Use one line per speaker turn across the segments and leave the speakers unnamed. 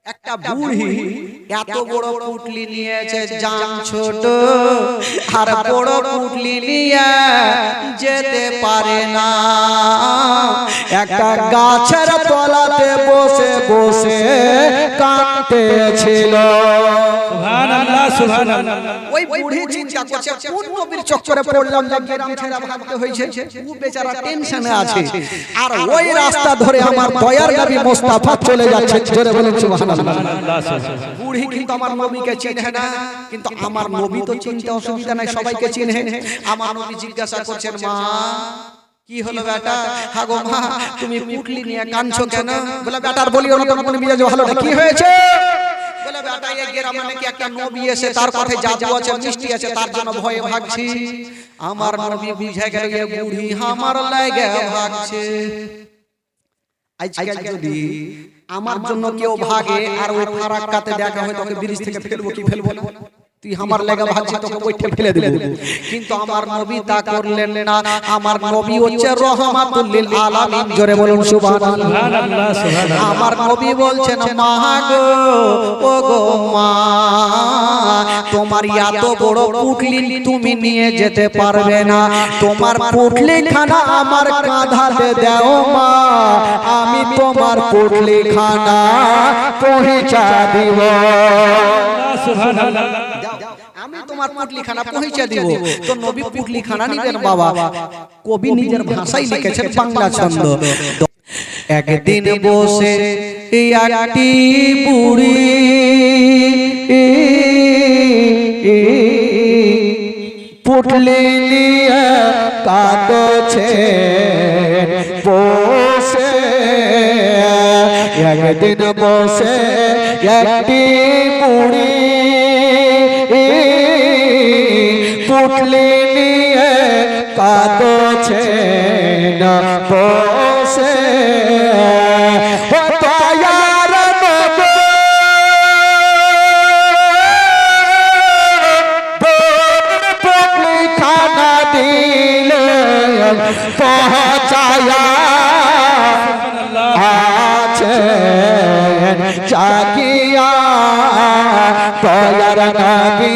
একটা বুড়ি এত বড় পুটলি নিয়েছে, জান ছোট, আর বড় পুটলি নিয়ে যেতে পারে না। একটা গাছের তলাতে বসে বসে কাঁদতেছিল।
সুবহানাল্লাহ সুবহানাল্লাহ।
ওই বুড়ি চিন্তা করছে, কোন নবীর চক্করে পড়লাম যে গ্রাম ছেড়ে ভাগতে হয়েছে। ও বেচারা টেনশনে আছে, আর ওই রাস্তা ধরে আমার দয়ার নবী মুস্তাফা চলে যাচ্ছে। জোরে বলুন সুবহানাল্লাহ। বুড়ি কিন্তু আমার নবীকে চিনে না, কিন্তু আমার নবী তো চিনতে অসুবিধা নাই, সবাইকে চিনে। আমার নবী জিজ্ঞাসা করছেন, মা কি হলো বেটা? হ্যাঁ গো মা, তুমি পুটলি নিয়ে কাঁদছো কেন? বলে বেটার বলিও না, তোমার মিজাজ ভালো না, কি হয়েছে? বলে বেটা এই গ্রামে নাকি একটা নবী এসে, তার কথায় জাদু আছে, মিষ্টি আছে, তার জন্য ভয়ে ভাগছি। আমার নবী বুঝে গেল এই বুড়ি আমার লাগে ভাগছে। আজকাল যদি আমার জন্য কেউ ভাগে আর ওই ফারাক্কাতে দেখা হয়, তোকে ব্রিজ থেকে ফেলবো কি ফেলবো না? তুই আমার লাগা ভাগছিস, তোকে ওইটা ফেলে দেব। কিন্তু আমার নবী তা করলেন না। আমার নবী হচ্ছে রহমাতুল লিল আলামিন। জোরে বলুন সুবহানাল্লাহ। আমার নবী বলছেন, মা গো, ও গো মা, তোমার এত বড় পুটলি তুমি নিয়ে যেতে পারবে না। তোমার পুটলি খানা আমার কাঁধাতে দাও মা, আমি তোমার পুটলি খানা পৌঁছা দিব।
সুবহানাল্লাহ।
আমি তোমার পুটলি খানা পৌঁছে দিব। তো নবী পুটলি খানা নিবেন বাবা। কবি নিজের ভাষায় লিখেছেন বাংলা ছন্দ। একদিন বসে একটি বুড়ি পুটলি নিয়ে কাঁদছে বসে। একদিন বসে একটি বুড়ি পুটলি নিয়ে কাঁদছে না বসে। পুটলি খানা দিলে পৌঁছায়া আছে জাগিয়া দয়ার নবী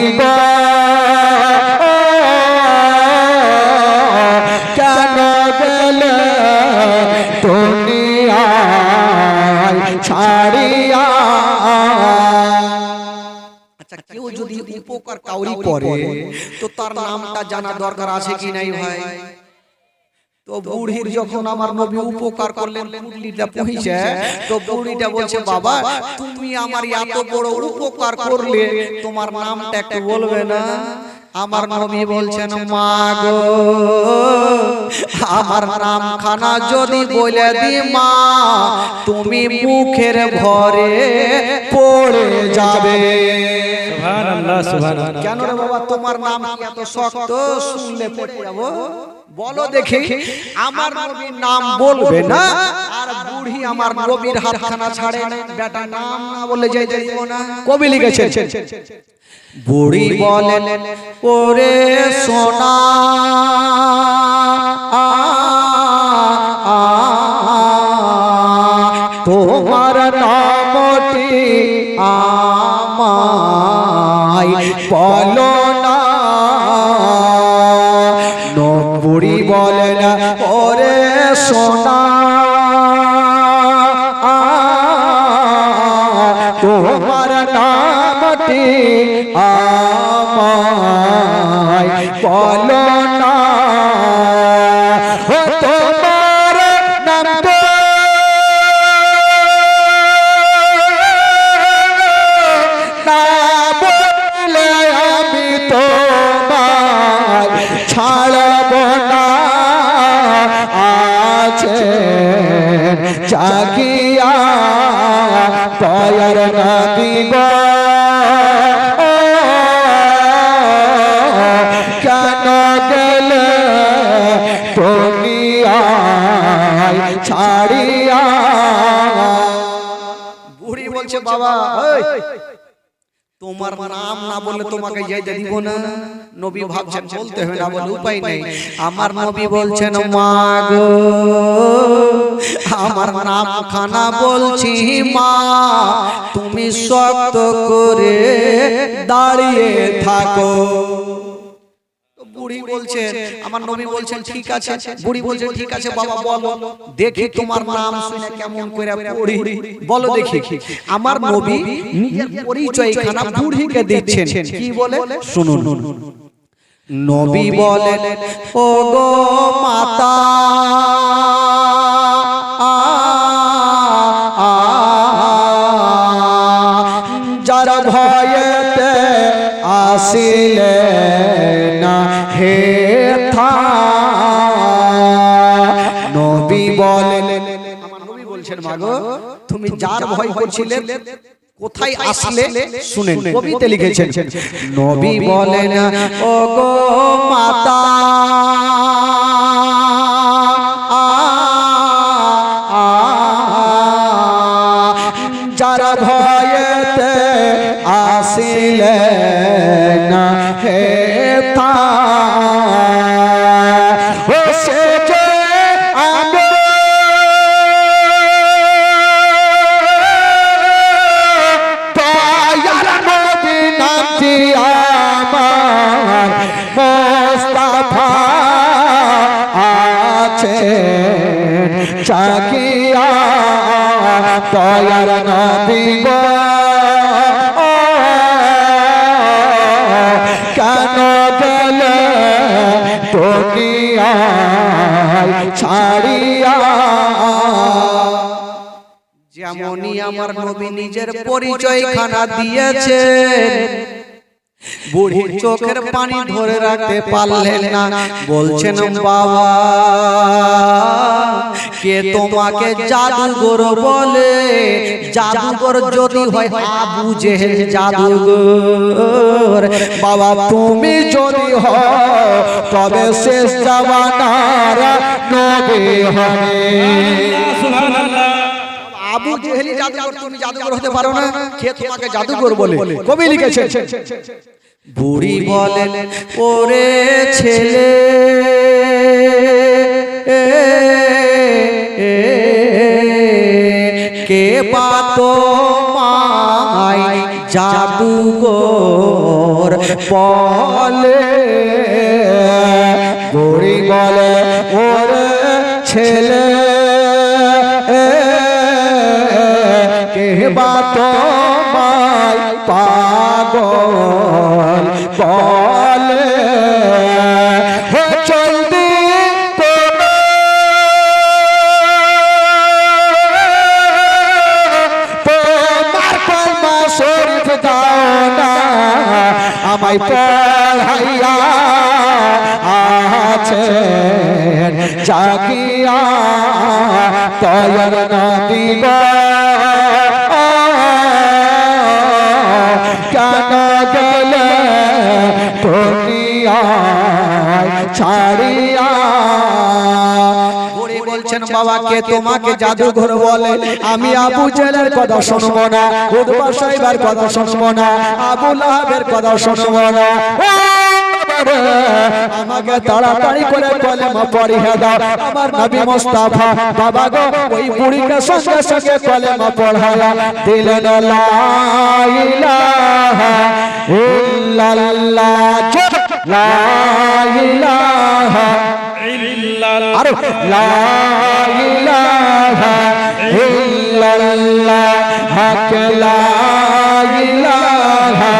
কেন গেলে দুনিয়ায় ছাড়িয়া। আচ্ছা, কেউ যদি উপকার কাউরি করে তো তার নামটা জানা দরকার আছে কি নাই ভাই? তো বুড়ির যখন আমার নবী উপকার করলেন, পুটলিটা পৌঁছে, তো বুড়িটা বলছে, বাবা তুমি আমার এত বড় উপকার করলে, তোমার নামটা একটু বলবে না? আমার নবী বলছেন, মা গো, আমার নাম খানা যদি বলে দি মা, তুমি মুখের ভরে পড়ে যাবে।
সুবহানাল্লাহ সুবহানাল্লাহ।
কেন রে বাবা, তোমার নাম কি এত শক্ত? শুনলে পড়ে যাবো? বলো দেখি। আমার নবীর নাম বলবে না, আর বুড়ি আমার নবীর হাতখানা ছাড়ে বেটা নাম না বলে যাই যাইবো না। কবি লিখেছে, বুড়ি বলেন, ওরে সোনা তোমার নামটি আমায় বলো না। বুড়ি বলেন, ওরে সোনা তোমার নামটি আমায় বলো না। তোমার নাম না বলে আমি তোমায় ছাড়ব না। আছে জাগিয়া দয়ার নবী গো, কেন গেলে দুনিয়ায় ছাড়িয়া। বুড়ি বলছে, বাবা তোমার নাম না বললে তোমাকে যাইতে দিব না। নবী ভাবছেন বলতে হবে না, বলে উপায় নেই। আমার নবী বলছেন মা গো, আমার নাম খানা বলছি মা, তুমি শক্ত করে দাঁড়িয়ে থাকো। বুড়ি বলছেন, আমার নবী বলছেন ঠিক আছে। বুড়ি বলছেন ঠিক আছে বাবা বলো, দেখি তোমার নাম শুনে কেমন করে পড়ি, বলো দেখি। আমার নবী নিজের পরিচয়খানা বুড়িকে দিচ্ছেন, কি বলে শুনুন। নবী বলেন ও গো মাতা, যারা ভয়েতে আসিলে না হে থা। নবী বলেন, আমার নবী বলছেন মাগো তুমি যার ভয় করছিলে কোথায় আসলে শুনেন, কবিতে লিখেছেন। নবী বলেন ও গো মাতা, যারা ভয়েতে আসিলে না হে তা, ও সে যে আমি দয়ার নবী নামটি আমার মুস্তাফা আছে চাকিয়া, দয়ার নবী গো কেন গেলে দুনিয়ায় ছাড়িয়া। যেমনই আমার নবী নিজের পরিচয়খানা দিয়েছেন, বুড়ির চোখের পানি ধরে রাখতে পারলেন না, বলছেন বাবা কে তোমাকে জাদুঘর বলে? জাদুঘর যদি হয় আবু জেহেল জাদুঘর, বাবা তুমি যদি হও তবে শেষ জামানার নবী হবে।
সুবহানাল্লাহ।
আবু জেহেল জাদুঘর, তুমি জাদুঘর হতে পারো না, কে তোমাকে জাদুঘর বলে? কবি লিখেছেন। বুড়ি বলেন ওরে ছেলে, কে বাতো মাই জাদুঘর বলে? বুড়ি বলে ওরে ছেলে, কে বাতো মাই পাগল বলে? জলদি তোমার কলমা শরীফ দাও না, আমায় পড়াইয়া আছে জাগিয়া, দয়ার নবী গো কেন গেলে দুনিয়ায় ছাড়িয়া। বুড়ি বলছেন বাবা কে তোমাকে জাদুঘর বলে? আমি আবু জেহেলের কথা শুনবো না, উতবা সাহেবের কথা শুনবো না, আবু লাহাবের কথা শুনবো না। আমাকে তাড়াতাড়ি করে কলেমা পড়িয়ে দাও, আমার নবী মুস্তাফা। বাবা গো ওই বুড়িকে সঙ্গে সঙ্গে কলেমা পড়ায়া দিলেন লা ইলাহা ইল্লাল্লাহ, লা ইলাহা ইল্লাল্লাহ, লা ইলাহা ইল্লাল্লাহ, হক লা ইলাহা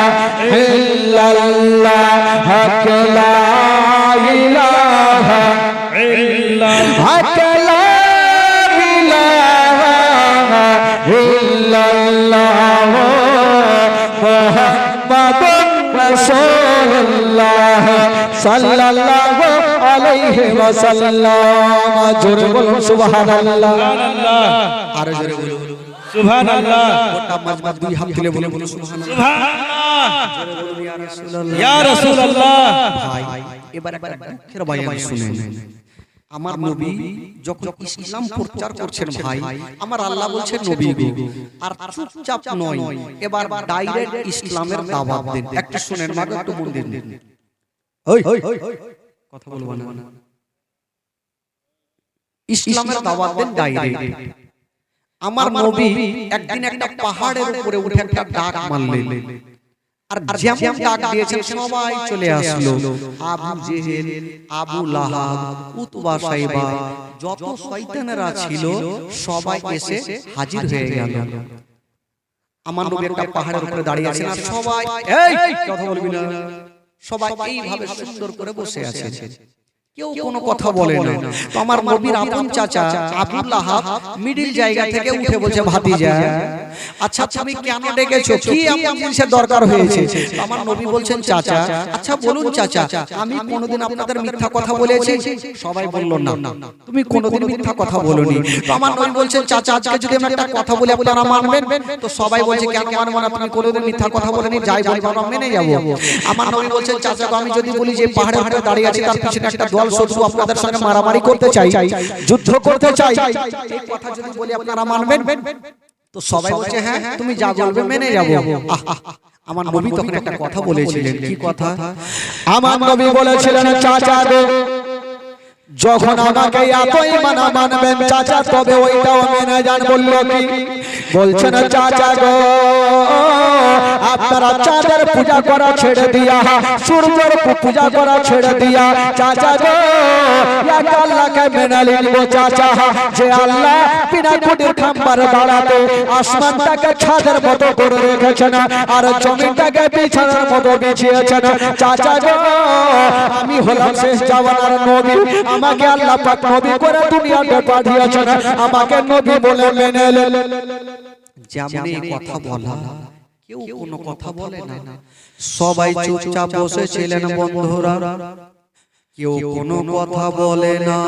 ইল্লাল্লাহ, হক লা ইলাহা ইল্লাল্লাহ, হক লা ইলাহা ইল্লাল্লাহ, মুহাম্মাদুর রাসূলুল্লাহ সাল্লাল্লাহু আলাইহি ওয়াসাল্লাম। জোরে বলুন সুবহানাল্লাহ। আর জোরে বলুন সুবহানাল্লাহ। গোটা মাজমা দুই হাত তুলে বলুন সুবহানাল্লাহ। ইয়া রাসূলুল্লাহ। ভাই এবার একটা দুঃখের বয়ান শুনেন। আমার নবী যখন ইসলাম প্রচার করছেন ভাই, আমার আল্লাহ বলছেন নবী গো আর চুপচাপ নয়, এবার ডাইরেক্ট ইসলামের দাওয়াত দেন। একটু শুনেন, মাগো একটু মন দিন। ওই কথা বলবো না, ইসলামের দাওয়াত দেন ডাইরেক্ট। আমার নবী একদিন একটা পাহাড়ের উপরে উঠে একটা ডাক মারলেন, আর যেমন ডাক দিয়েছেন সবাই চলে আসলো। আবু জেহেল, আবু লাহাব, উতবা সাইবা, যত শয়তানেরা ছিল সবাই এসে হাজির হয়ে গেল। আমার নবী একটা পাহাড়ের উপরে দাঁড়িয়ে আছেন, আর সবাই এই কথা বলবি না, সবাই এইভাবে সুন্দর করে বসে আছে, কেউ কোনো কথা বলে না। তো আমার নবীর আপন চাচা আবু লাহাব মিডল জায়গা থেকে উঠে বলছে, ভাতিজা আচ্ছা তুমি কেন ডেকেছো, কি এমন জিনিসের দরকার হয়েছে? তো আমার নবী বলছেন, চাচা আচ্ছা বলুন চাচা, আমি কোনোদিন আপনাদের মিথ্যা কথা বলেছি? সবাই বলল না, তুমি কোনোদিন মিথ্যা কথা বলোনি। তো আমার নবী বলছেন, চাচা আজকে যদি আমি একটা কথা বলি আপনারা মানবেন? তো সবাই বলছে, কেন মানবো না, তুমি কোনোদিন মিথ্যা কথা বলেনি, যাই বলবো আমরা মেনে যাবো। আমার নবী বলছেন, চাচা আমি যদি বলি যে পাহাড়ের উপরে দাঁড়িয়ে আছি, তার পিছনে একটা দল শত্রু আপনাদের সঙ্গে মারামারি করতে চাই, যুদ্ধ করতে চাই, এই কথা যদি বলি আপনারা মানবেন? তো সবাই বলছে, হ্যাঁ তুমি যা বলবে মেনে যাবো। আমার নবী তখন একটা কথা বলেছিলেন, কি কথা? আমার নবী বলেছিলেন, চাচা গো যখন আমাকে এতই মানা মানবেন চাচা, তবে ওইটাও মেনে যান। বলল কি? বলছেন, চাচা গো আপনারা চাঁদের পূজা করা ছেড়ে দিয়া, সূর্যের পূজা করা ছেড়ে দিয়া, চাচা গো এক আল্লাহকে মেনে নিব চাচা, যে আল্লাহ বিনা কুটির খাম্বার দাঁড়াতে আসমানটাকে ছাদের মতো করে রেখেছেন, আর জমিনটাকে বিছানার মতো বিছিয়েছেন। চাচা গো আমি হলাম শেষ জামানার নবী, আমাকে আল্লাহ পাক নবী করে দুনিয়াতে পাঠিয়েছেন, আমাকে নবী বলে মেনে নেন। যেমন কথা বলা, কেউ কোনো কথা বলে না, সবাই চুপচাপ বসেছিলেন বন্ধুরা, কেউ কোনো কথা বলে না।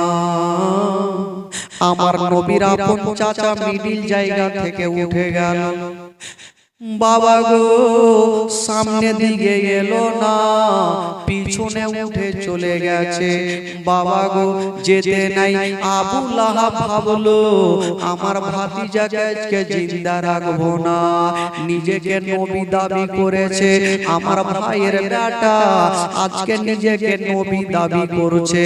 আমার নবীর আপন চাচা মিডিল জায়গা থেকে উঠে গেল, বাবা গো সামনে দিকে এলো না, পিছনে উঠে চলে গেছে। বাবা গো যেতে নাই। আবু লাহাব ভাবলো, আমার ভাতিজাকে আজকে জিন্দা রাখবো না, নিজেকে নবী দাবি করেছে, আমার ভাইয়ের বেটা আজকে নিজেকে নবী দাবি করছে।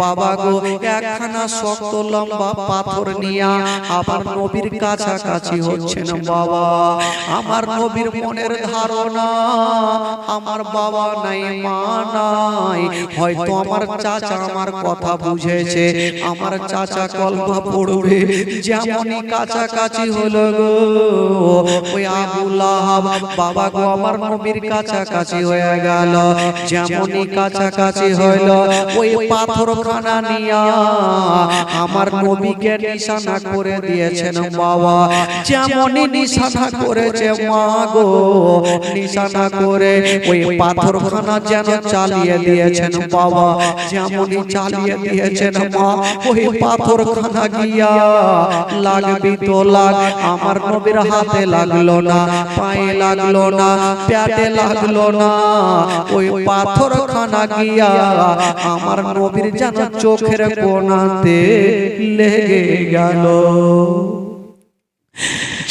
বাবা গো একখানা শক্ত লম্বা পাথর নিয়া আমার নবীর কাছাকাছি হচ্ছে না। বাবা আমার নবীর মনের ধারণা, আমার বাবা নাই মা নাই, হয়তো আমার চাচা আমার কথা বুঝেছে, আমার চাচা কলমা পড়বে। যেমনই কাছাকাছি হলো গো ওই আবু লাহাব, বাবা গো আমার নবীর কাছাকাছি হয়ে গেল। যেমনই কাছাকাছি হইল, ওই পাথরখানা নিয়া আমার নবীকে নিশানা করে দিয়েছেন। বাবা যেমনই নিশানা করেছে মা গো, নিশানা করে ওই পাথরখানা যেন চালিয়ে দিয়েছেন। বাবা যেমনই চালিয়ে দিয়েছেন মা, ওই পাথরখানা গিয়া লাগবি তো লাগ, আমার নবীর হাতে লাগলো না, পায়ে লাগলো না, পেটে লাগলো না, ওই পাথরখানা গিয়া আমার নবীর যেন চোখের কোণাতে লেগে গেল।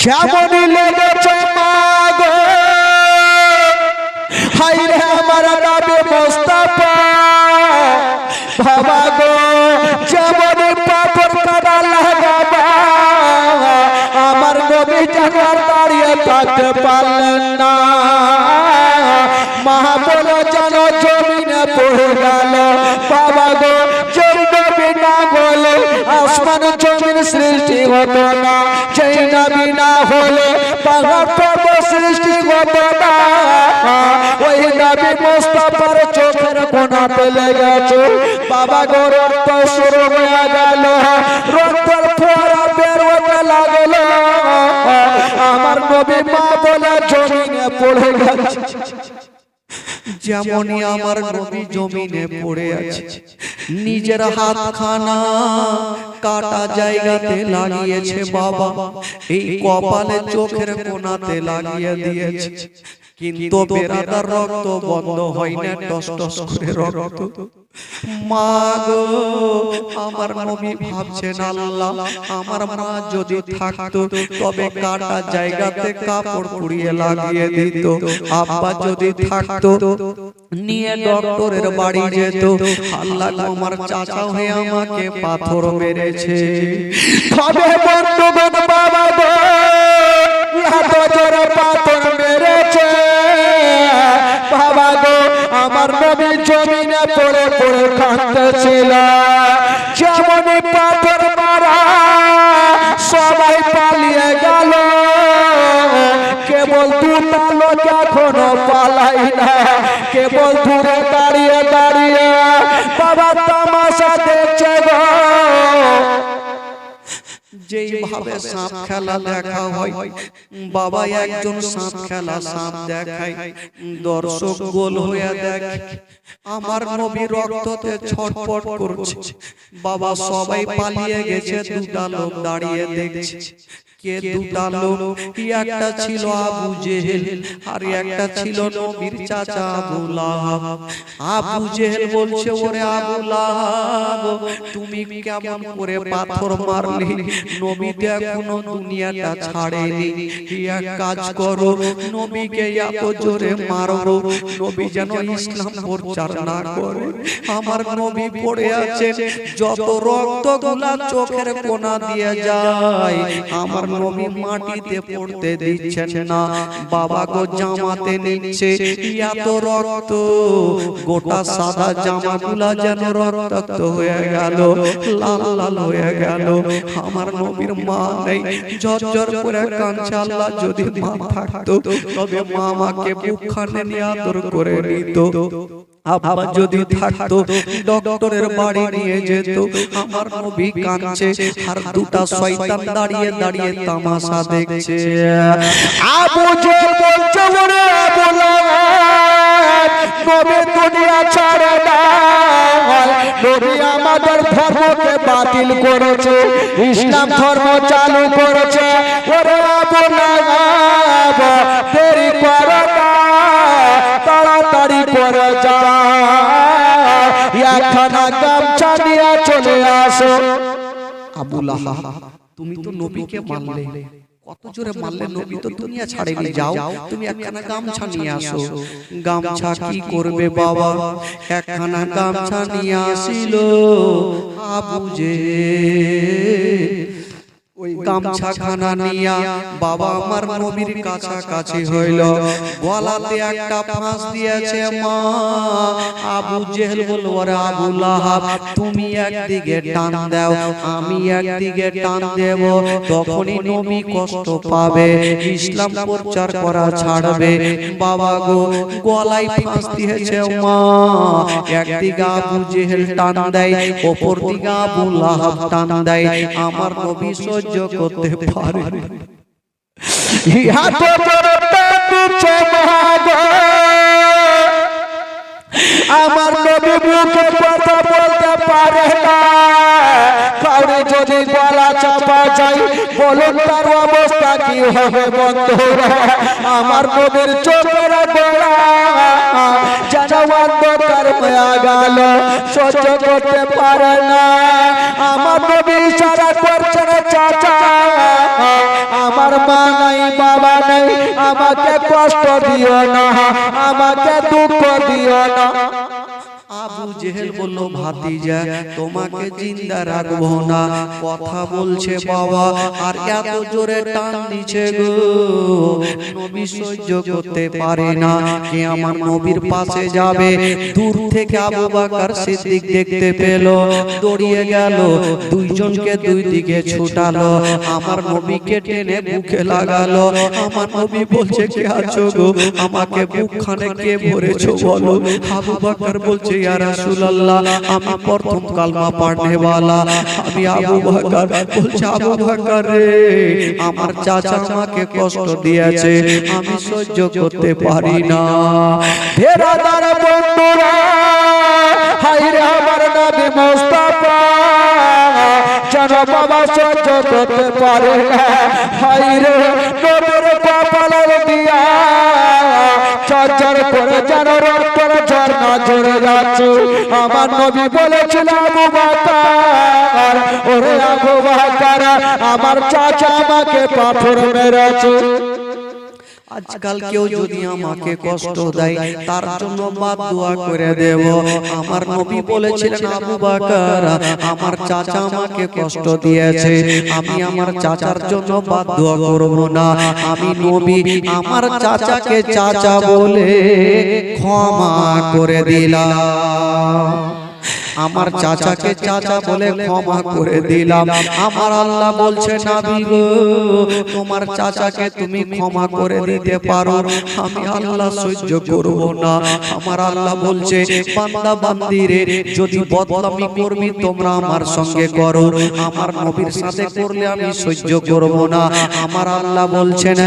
যেমনই লেগেছে মা গো, হায় রে আমার নবী মুস্তাফা, বাবা গো যেমনই পাথর কাটা লাগাবা, আমার নবী যেন দাঁড়িয়ে থাকতে পারলেন না। মা বলো যেন জমিনে পড়ে গেল। বাবা গো যেই নবী না বলে আসমান জমিন সৃষ্টি হতো না, যেই নবী না হলে পাহাড় পর্বত সৃষ্টি হতো না। ওই নবী মুস্তাফার চোখের কোণাতে লেগেছে। বাবা গো রক্ত শুরু হয়ে গেল, রক্তের ফোয়ারা বের হতে লাগলো, আমার নবী মা বলে জমিনে পড়ে গেছে। যেমনই আমার নবী জমিনে পড়ে আছে, নিজের হাতখানা কাটা জায়গাতে লাগিয়েছে। বাবা এই কপালে চোখের কোণাতে লাগিয়ে দিয়েছে। কিন্তু বেরাদার রক্ত বন্ধ হয় না, টস টস করে রক্ত। মা গো, আমার নবী ভাবছেন আল্লাহ আমার মা যদি থাকতো তবে কাটা জায়গাতে কাপড় পুড়িয়ে লাগিয়ে দিত, আব্বা যদি থাকতো নিয়ে ডক্টরের বাড়ি যেত। আল্লাহ আমার চাচা হয়ে আমাকে পাথর মেরেছে। তবে বন্ধুগণ বাবা গো, এত জোরে পাথর মেরেছে বাবা গো, আমার নবী জমিনে পড়ে পড়ে কাঁদতেছিল। যেমনই পাথর মারা সবাই পালিয়ে গেল, কেবল দুটা লোক এখনো পালাই না, কেবল দূরে দাঁড়িয়ে দাঁড়িয়ে বাবা তামাশা দেখছে গো। যেইভাবে সাপ খেলা দেখা হয়, বাবা একজন সাপ খেলা সাপ দেখায়, দর্শক গোল হয়ে দেখে আমার নবী রক্ততে ছটফট করছে। বাবা সবাই পালিয়ে গেছে, দুটা লোক দাঁড়িয়ে দেখছে। কে দুটা লোক? একটা ছিল আবু জেহেল আর একটা ছিল নবীর চাচা আবু লাহাব। আবু জেহেল বলছে, ওরে আবু লাহাব, তুমি কেমন করে পাথর মারলি? নবী তো এখনো দুনিয়াটা ছাড়েনি, এক কাজ করো, নবীকে এত জোরে মারো নবী যেন ইসলাম প্রচার না করে। আমার নবী পড়ে আছে, যত রক্তগুলা চোখের কোনা দিয়ে যায় আমার নবী মাটিতে পড়তে দিচ্ছেন না। বাবা গো জামাতে নিচ্ছে, এত রক্ত গোটা সাদা জামাগুলা যেন রক্তাক্ত হয়ে গেল, লাল লাল হয়ে গেল। আমার নবীর মা নেই, ঝরঝর করে কাঁদছে। আল্লাহ যদি মা থাকতো তবে মা আমাকে বুকখানে নিয়ে আদর করে নিত, আব্বা যদি থাকতো ডক্টরের বাড়ি নিয়ে যেত। আমার নবী কাঁদছে আর দুটা শয়তান দাঁড়িয়ে দাঁড়িয়ে তামাশা দেখছে। আবু জেহেল বলছে, ওরে আবু লাহাব, নবী দুনিয়া ছাড়ে না, নবী আমাদের ধর্মকে বাতিল করেছে, ইসলাম ধর্ম চালু করেছে। ওরে আবু লাহাব, দেরি করো না, তাড়াতাড়ি করে যা, একখানা গামছা নিয়ে চলে আসো। আবু লাহাব, তুমি তো নবীকে মারলে, কত জোরে মারলে, নবী তো দুনিয়া ছাড়েনি, যাও তুমি একখানা গামছা নিয়ে আসো। গামছা কি করবে বাবা? একখানা গামছা নিয়ে আসিল আবু জেহেল। ওই গামছা খানা নিয়া বাবা আমার নবীর কাছাকাছি হইল, গলাতে একটা ফাঁস দিয়েছে মা। আবু জেহেল বলল, ওরে আবু লাহাব, তুমি একদিকে টান দাও, আমি একদিকে টান দেব, তখনই নবী কষ্ট পাবে, ইসলাম প্রচার করা ছাড়বে। বাবা গো, গলায় ফাঁস দিয়েছে মা, একদিকে আবু জেহেল টান দেয়, অপর দিকে আবু লাহাব টান দেয়। আমার নবী সহ্য করতে পারে আমার নবী মুখে কথা বলতে পারে না। কাউরে যদি গলা চাপা যায়, বলুন তার অবস্থা কি হবে বন্ধুরা? আমার নবীর চোখের গোড়া যেন অন্ধকার হয়ে গেল, সহ্য করতে পারে না। আমার নবী ইশারা করছেন, চাচা আমার মা নাই, বাবা নাই, আমাকে কষ্ট দিও না, আমাকে দুঃখ দিও না। আবু জেহেল বলল, ভাতিজা তোমাকে জিন্দা রাখবো না, কথা বলছে বাবা আর এত জোরে টান দিছে গো, নবী সহ্য করতে পারে না। কে আমার নবীর পাশে যাবে? দূর থেকে আবু বকর সিদ্দিক দেখতে পেল, দৌড়িয়ে গেল, দুইজনকে দুই দিকে ছুটালো, আমার নবীকে টেনে বুকে লাগালো। আমার নবী বলছে, কে আছো গো? আমাকে বুকখানে কে ভরেছো বলো? আবু বকর বলছে, ইয়া রাসূলুল্লাহ, আমি প্রথম কালমা পড়নে वाला, আমি আবু বকর। বলছে, আবু বকর রে, আমার চাচা আমাকে কষ্ট দিয়েছে, আমি সহ্য করতে পারি না। ভেরাদার বন্ধুরা, হায়রে আমার নবী মুস্তাফা যেন বাবা সহ্য করতে পারে না। হায়রে নবীর কপালের দিয়া মেরাছে আমার নবী বলেছিল আবু বকর ওরে আবু বকর আমার চাচা আমাকে পাথর মেরেছে আজকাল কেউ যদি আমাকে কষ্ট দেয় তার জন্য বাদ দোয়া করে দেব আমার নবী বলেছিলেন আবু বকর আমার চাচা আমাকে কষ্ট দিয়েছে আমি আমার চাচার জন্য বাদ দোয়া করব না আমি নবী আমার চাচাকে চাচা বলে ক্ষমা করে দিলাম আমার চাচাকে চাচা বলে ক্ষমা করে দিলাম আমার আল্লাহ বলছে নবী গো তোমার চাচাকে তুমি ক্ষমা করে দিতে পারো আমি আল্লাহ সহ্য করব না আমার আল্লাহ বলছে বান্দা বান্দিরে যদি বদনামি করবি তোমরা আমার সঙ্গে করো আমার নবীর সাথে করলে আমি সহ্য করব না আমার আল্লাহ বলছেন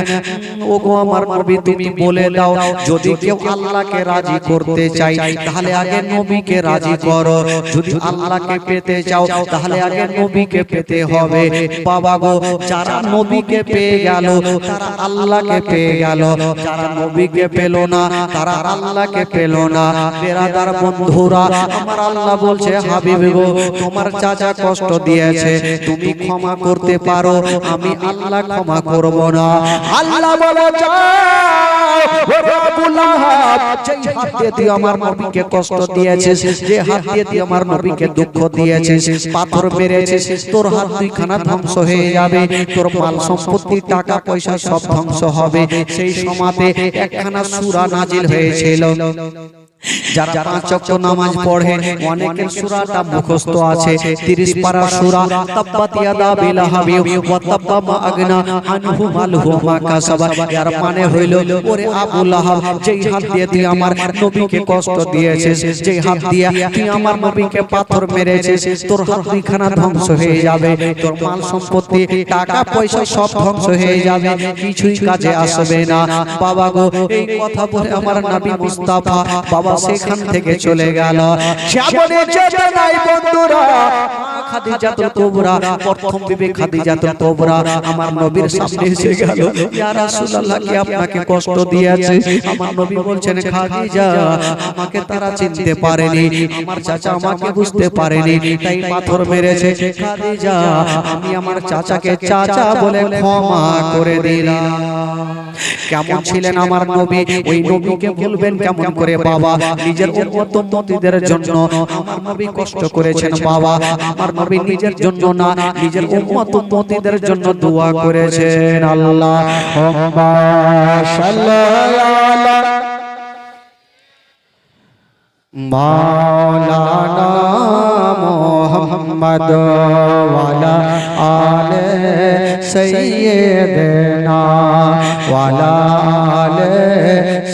ওগো আমার নবী তুমি বলে দাও যদি কেউ আল্লাহকে রাজি করতে চায় তাহলে আগে নবীকে রাজি করো যদি আল্লাহকে পেতে চাও তাহলে আগে নবীকে পেতে হবে বাবা গো যারা নবীকে পেয়ে গেল তারা আল্লাহকে পেয়ে গেল যারা নবীকে পেল না তারা আল্লাহকে পেল না বেরাদার বন্ধুরা আমার আল্লাহ বলছে হাবিব গো তোমার চাচা কষ্ট দিয়েছে তুমি ক্ষমা করতে পারো আমি আল্লাহ ক্ষমা করব না আল্লাহ বলে যাও ওরে আবু লাহাব যেই হাত দিয়ে তুই আমার নবীকে কষ্ট দিয়েছিস যে হাত দিয়ে তুই আমার নবীকে দুঃখ দিয়েছিস পাথর মেরেছিস তোর হাত দুইখানা ধ্বংস হয়ে যাবে তোর মাল সম্পত্তি টাকা পয়সা সব ধ্বংস হবে সেই সময়তে একখানা সূরা নাজিল হয়েছিল যারা পাঁচ ওয়াক্ত নামাজ পড়ে অনেকের সূরাটা মুখস্থ আছে 30 পারা সূরা তাব্বাত ইয়াদা বিলাহাবি ওয়া তাব্বা মা আগনা আনহু মালহু মা কাসাবা এর মানে হইল ওরে আবু লাহাব যেই হাত দিয়ে তুই আমার নবীকে কষ্ট দিয়েছিস যেই হাত দিয়ে তুই আমার নবীকে পাথর মেরেছিস তোর হাত দুইখানা ধ্বংস হয়ে যাবে তোর মাল সম্পত্তি টাকা পয়সা সব ধ্বংস হয়ে যাবে কিছুই কাজে আসবে না বাবা গো এই কথা বলে আমার নবী মুস্তাফা বাবা সেখান থেকে চলে গেল সামনে যেতে নাই বন্ধুরা খাদিজাতুল কুবরা প্রথম বিবি খাদিজাতুল কুবরা আমার নবীর সামনে এসে গেল ইয়া রাসূলুল্লাহ কি আপনাকে কষ্ট দিয়েছে আমার নবী বলছেন খাদিজা আমাকে তারা চিনতে পারেনি আমার চাচা আমাকে বুঝতে পারেনি তাই পাথর মেরেছে খাদিজা আমি আমার চাচাকে চাচা বলে ক্ষমা করে দিলাম কেমন ছিলেন আমার নবী ওই নবীকে বলবেন কেমন করে বাবা নিজের উম্মতদের জন্য আমার নবী কষ্ট করেছেন বাবা আমার নবী নিজের জন্য না নিজের উম্মতদের জন্য দোয়া করেছেন আল্লাহুম্মা সাল্লি আলা মাওলানা মুহাম্মদ ওয়া আলা আলি সাইয়্যিদিনা ওয়া আলা আলি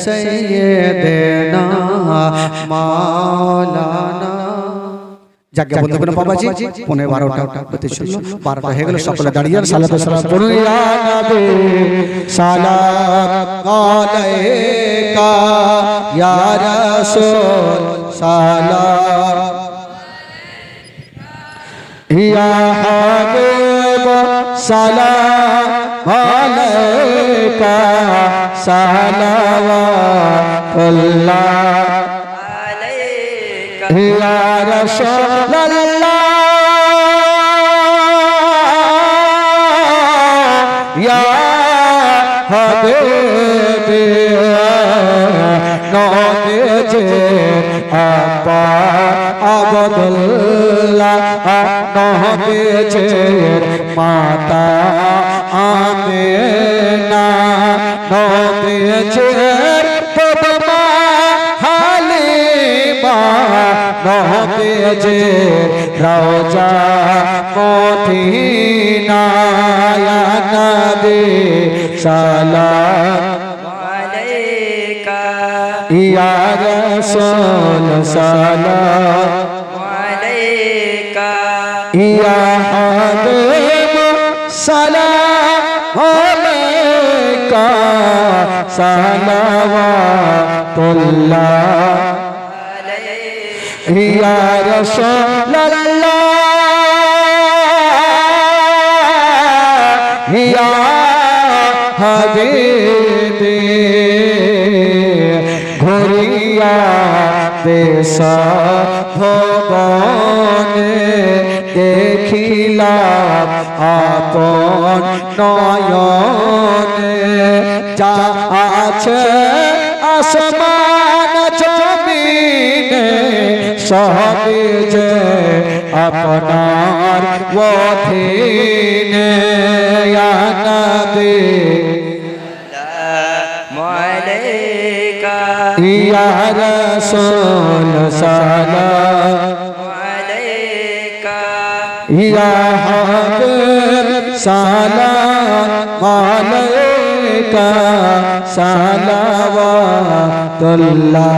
সাইয়্যিদিনা মাওলানা যাকে বলতে কোনো বাবাজি 12টা হতে ছিল 12টা হয়ে গেল সকলে দাঁড়িয়ে সালাত সালাম পড়ুন ইয়া নবী সালাম আলাইকা ইয়া রাসূল সালাম ইয়া হাবিব সালাম আলাইকা সালাওয়াতুল্লাহ ইয়া রাসূলুল্লাহ ইয়া হাবিবি নবীজি আব্বা আব্দুল্লাহ নবীজির মাতা আমিনা নবীজির বাবা হালিমা নবীজির রওজা মদিনা ইয়া নবী সালাম আলাইকা ইয়া রাসূল সালাম আলাইকা ইয়া হাবিব সালাম আলাইকা সালাওয়াতুল্লাহ ইয়া রাসূলুল্লাহ ইয়া হাবিবি ঘুরিয়া বেশ ভবনে দেখিলাম আপন নয়নে যা আছে আসমান জমিনে সবই যে আপনার অধীনে ইয়া নবী ইয়া রাসূল সালাম আলাইকা ইয়া হাবিব সালাম আলাইকা সালাওয়াতুল্লাহ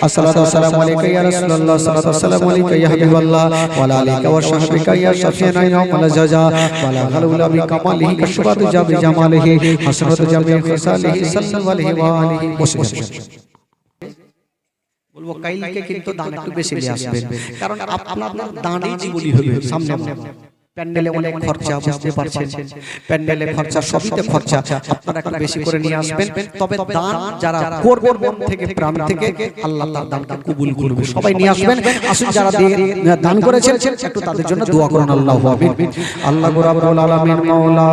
الصلاة والسلام عليك يا رسول الله الصلاة والسلام عليك يا حبيب الله وعلى آلك وصحبك يا شفيعنا يوم الجزاء وعلى غلول بكماله كشفات جاب جماله حسرت جميع خصاله صلى الله عليه وآله وسلم বলবো কাইলকে কিন্তু দান একটু বেশি নিয়ে আসবেন কারণ আপনার দানই জীবনী হবে সামনে প্যান্ডেলে অনেক খরচা বুঝতে পারছেন প্যান্ডেলে খরচা সবইতে খরচা আপনারা একটু বেশি করে নিয়ে আসবেন তবে দান যারা করবেন মন থেকে প্রাণ থেকে আল্লাহ তার দানকে কবুল করবে সবাই নিয়ে আসবেন আসুন যারা দান করেছেন একটু তাদের জন্য দোয়া করুন আল্লাহু আমিন আল্লাহ রাব্বুল আলামিন মাওলা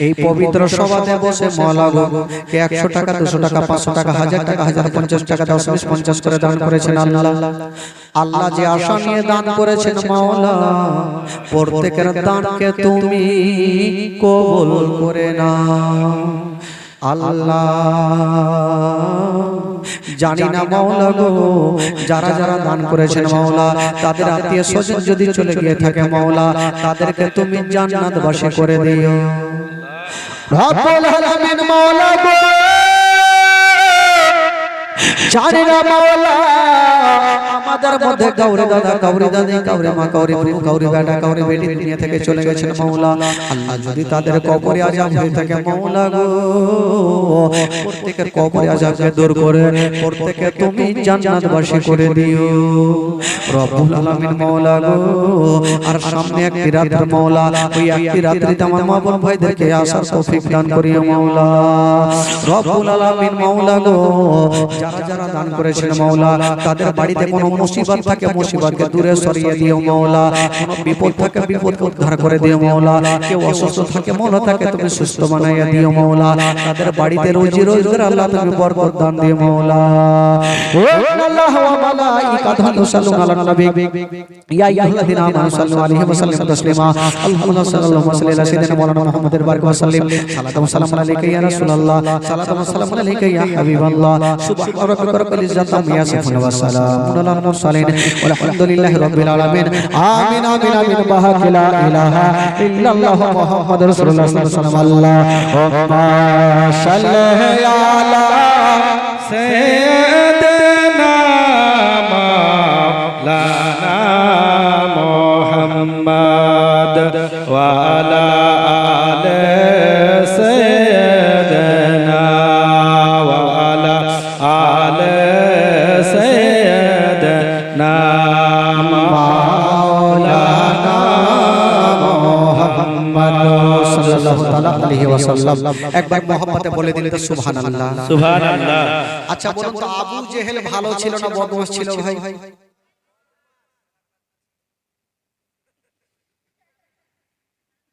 এই পবিত্র সভাতে বসে মাওলা গো কে 100 টাকা 200 টাকা 500 টাকা 1000 টাকা 1050 টাকা 10 50 করে দান করেছেন আল্লাহ আল্লাহ যে আশা নিয়ে দান করেছেন মাওলা প্রত্যেকের দানকে তুমি কবুল করে নাও আল্লাহ জানি না মাওলা গো যারা যারা দান করেছেন মাওলা তাদের আত্মীয় স্বজন যদি চলে গিয়ে থাকে মাওলা তাদেরকে তুমি জান্নাতবাসী করে দিও রব্বুল আলামিন মাওলা গো জানি না মাওলা আমাদের মধ্যে কাউরে দাদা কাউরে দাদি কাউরে মা কাউরে বউ কাউরে বেটা কাউরে বেটি দুনিয়া থেকে চলে গেছেন মাওলা আল্লাহ যদি তাদের কবরে আযাব হয়ে থাকে মাওলা গো প্রত্যেকের কবরে আযাবকে দূর করে প্রত্যেককে তুমি জান্নাতবাসী করে দিও রব্বুল আলামিন মাওলা গো আর সামনে একটি রাত মাওলা ওই একটি রাত্রিতে আমার মা বোন ভাইদেরকে আসার তৌফিক দান করিও মাওলা রব্বুল আলামিন মাওলা গো যারা যারা দান করেছেন মাওলা তাদের বাড়িতে কোনো মুসিবত থাকে মুসিবতকে দূরে সরিয়ে দিও মাওলা কোনো বিপদ থাকে বিপদকে উদ্ধার করে দিও মাওলা কেউ অসুস্থ থাকে মাওলা তাকে তুমি সুস্থ বানাইয়া দিও মাওলা তাদের বাড়িতে রোজি রোজগার আল্লাহ তুমি বরকত দান দিও মাওলা ও আল্লাহ ওয়া মালাইকাতুহু ইউসাল্লুনা আলান নবী ইয়া আইয়ুহাল্লাযিনা আমানু সাল্লু আলাইহি ওয়া সাল্লিমু তাসলিমা আল্লাহুম্মা সাল্লাল্লাহু আলা সাইয়্যিদিনা মাওলানা মুহাম্মাদের বারিক ওয়া সাল্লিম সালাতু ওয়া সালামু আলাইকা ইয়া রাসূলুল্লাহ সালাতু ওয়া সালামু আলাইকা ইয়া হাবিবাল্লাহ সুবহানা রাব্বিকা রাব্বিল ইজ্জাতি আম্মা ইয়াসিফুন ওয়া সালামুন আলাল মুরসালিন ওয়ালহামদুলিল্লাহি রাব্বিল আলামিন আমিন আমিন আমিন বাহাক লা ইলাহা ইল্লাল্লাহু মুহাম্মাদুর রাসূলুল্লাহ সাল্লাল্লাহু আলাইহি ওয়াসাল্লাম সাল্লি আলা
সাইয়্যিদিনা মাওলানা মুহাম্মদ ওয়া আলা আলি সাইয়্যিদিনা ওয়া আলা আলি সাইয়্যিদিনা মাওলানা
মুহাম্মদ সাল্লাল্লাহু তাআলা আলাইহি ওয়াসাল্লাম একবার মুহাম্মতে বলে দিলে তো সুবহানাল্লাহ
সুবহানাল্লাহ
আচ্ছা বলুন তো আবু জেহেল ভালো ছিল না বদমাশ ছিল ভাই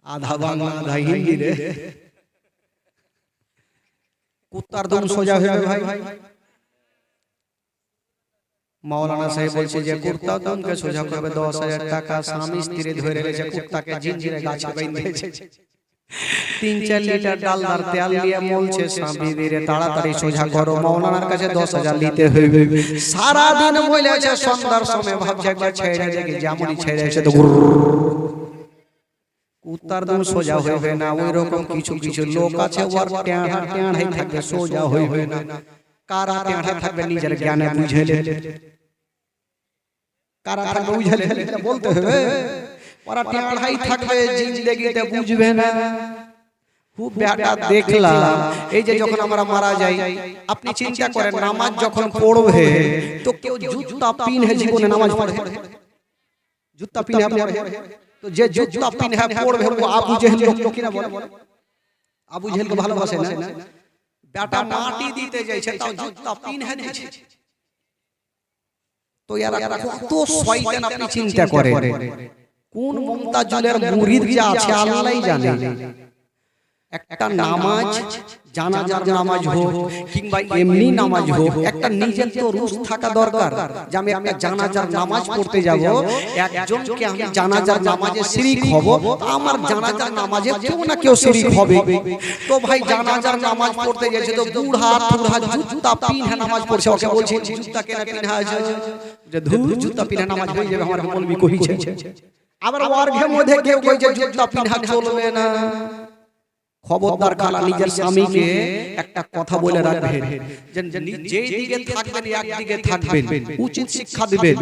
আধা বাংলা আধা হিন্দি রে কুত্তার দম সোজা হয়ে ভাই মাওলানা সাহেব বলছে যে কুত্তার দমকে সোজা করবে 10,000 টাকা স্বামী স্ত্রী ধরে রেখেছে কুত্তাকে জিঞ্জিরে গাছে বেঁধেছে 3-4 লিটার ডালদার তেল দিয়ে বলছে স্বামী রে তাড়াতাড়ি সোজা করো মাওলানার কাছে 10,000 নিতে হইবে সারা দিন বলেছে সন্ধ্যার সময় ভাবছে একবার ছেড়ে দেখি যেমনই ছেড়ে এসে তো কুত্তার দম সোজা হইবে না ওই রকম কিছু কিছু লোক আছে ওর টেঁড়া টেঁড়াই থাকবে সোজা হইবে না কারা টেঁড়া থাকবে নিজের জ্ঞানে বুঝেলে কারা থাকবে বুঝেলে এটা বলতে হবে ওরা টেঁড়াই থাকবে জিন্দেগিতে বুঝবে না খুব বেটা দেখলাম এই যে যখন আমরা মারা যাই আপনি চিন্তা করেন নামাজ যখন পড়বে তো কেউ জুতা পিনে জীবনে নামাজ পড়ে জুতা পিনে পড়ে তো যে জুতা পিনে পড়বে ও আবু জেহেল লোক কিনা বলে আবু জেহেলকে ভালোবাসে না বেটা মাটি দিতে যাইছে তাও জুতা পিনহে দিয়েছে। তো এরা কত শয়তান আপনি চিন্তা করেন। কোন মুমতাজুলের মুরিদ যা আছে আল্লাহই জানে। একটা নামাজ, জানাজার নামাজ হোক কিংবা এমনি নামাজ হোক, একটা নিজের তো রুশ থাকা দরকার যে আমি একটা জানাজার নামাজ পড়তে যাব, একজনকে আমি জানাজার নামাজে শরীক হব, আমার জানাজার নামাজে কেউ না কেউ শরীক হবে। তো ভাই জানাজার নামাজ পড়তে গেছে তো বুড়া বুড়া জুতা পিনহে নামাজ পড়ছে, ওকে বলছে জুতা কেন পিনহা আছে, যে ধুর জুতা পিনহে নামাজ হয়ে যাবে, আমার মৌলবি কইছে। আবার ওয়ার্গের মধ্যে কেউ কইছে জুতা পিনহা চলবে না। খবরদার খালা নিজের স্বামীকে একটা কথা বলে রাখবেন যে যেই দিকে থাকবেন একদিকে থাকবেন, উচিত শিক্ষা দিবেন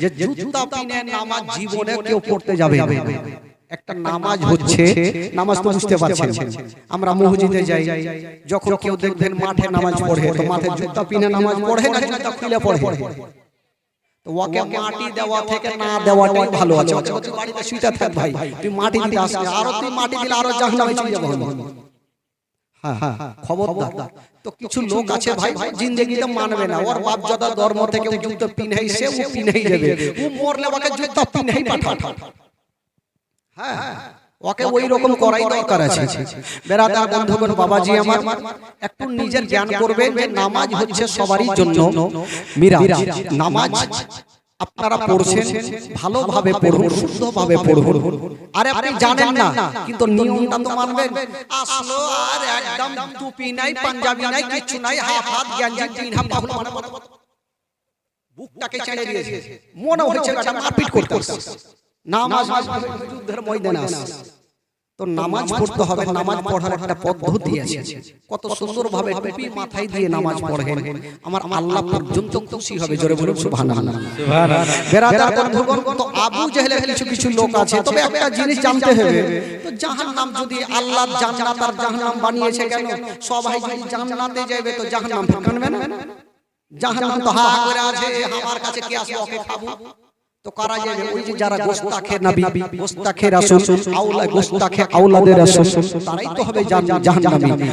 যে জুতা পিনে নামাজ জীবনে কেউ পড়তে যাবে না। একটা নামাজ হচ্ছে, নামাজ তো বুঝতে পারছেন, আমরা মসজিদে যাই, যখন কেউ দেখবেন মাঠে নামাজ পড়ে তো মাঠে জুতা পিনে নামাজ পড়ে না জুতা খুলে পড়ে। তো ওকে মাটি দেওয়া থেকে না দেওয়াটাই ভালো আছে। ওকে বাড়িতে শুইতে থাক ভাই, তুই মাটি দিতে আসবি, আর তুই মাটি দিলে আরো জাহান্নামে চলে যাবে। হ্যাঁ হ্যাঁ, খবরদার। তো কিছু লোক আছে ভাই জিন্দেগিতে মানবে না, ওর বাপ দাদা ধর্ম থেকে জুতো পিনহাই সে ও পিনহাই যাবে, ও মরলে ওকে জুতো পিনহাই পাঠা। হ্যাঁ, ওকে ওই রকম করাই দরকার আছে। বেরাদার বন্ধুগণ, বাবাজি আমার একটু নিজের জ্ঞান করবেন যে নামাজ হচ্ছে সবারই জন্য মিরাজ। নামাজ আপনারা পড়ছেন, ভালোভাবে পড়ুন, শুদ্ধভাবে পড়ুন। আরে আপনি জানেন না কিন্তু নিয়মটা তো মানবেন। আসলো আর একদম টুপি নাই, পাঞ্জাবি নাই, কিছু নাই, হাফ হাত গেঞ্জি তিনহা পাহুল মানে বুকটাকে ছেড়ে দিয়েছে, মনে হচ্ছে এটা মারপিট করতেছে। নামাজ যুদ্ধের ময়দানে আছে, তো নামাজ পড়তে হবে। নামাজ পড়ার একটা পদ্ধতি আছে, কত সুন্দরভাবে টুপি মাথায় দিয়ে নামাজ পড়েন, আমার আল্লাহ পর্যন্ত খুশি হবে। জোরে বলুন সুবহানাল্লাহ। বেরাদার বন্ধুগণ, তো আবু জেহেলের কিছু কিছু লোক আছে, তবে একটা জিনিস জানতে হবে, তো জাহান্নাম যদি আল্লাহ জান্নাত আর জাহান্নাম বানিয়েছে কেন? সবাই যদি জান্নাতে যাবে তো জাহান্নাম কানবে না? জাহান্নাম তো হা করে আছে, আমার কাছে কি আসবে ওকে খাবো। তো কারা যাবে? ওই যে যারা গোস্তাখে নবী, গোস্তাখে রাসূল, আওলা গোস্তাখে আওলাদের রাসূল, তারাই তো হবে জাহান্নামী।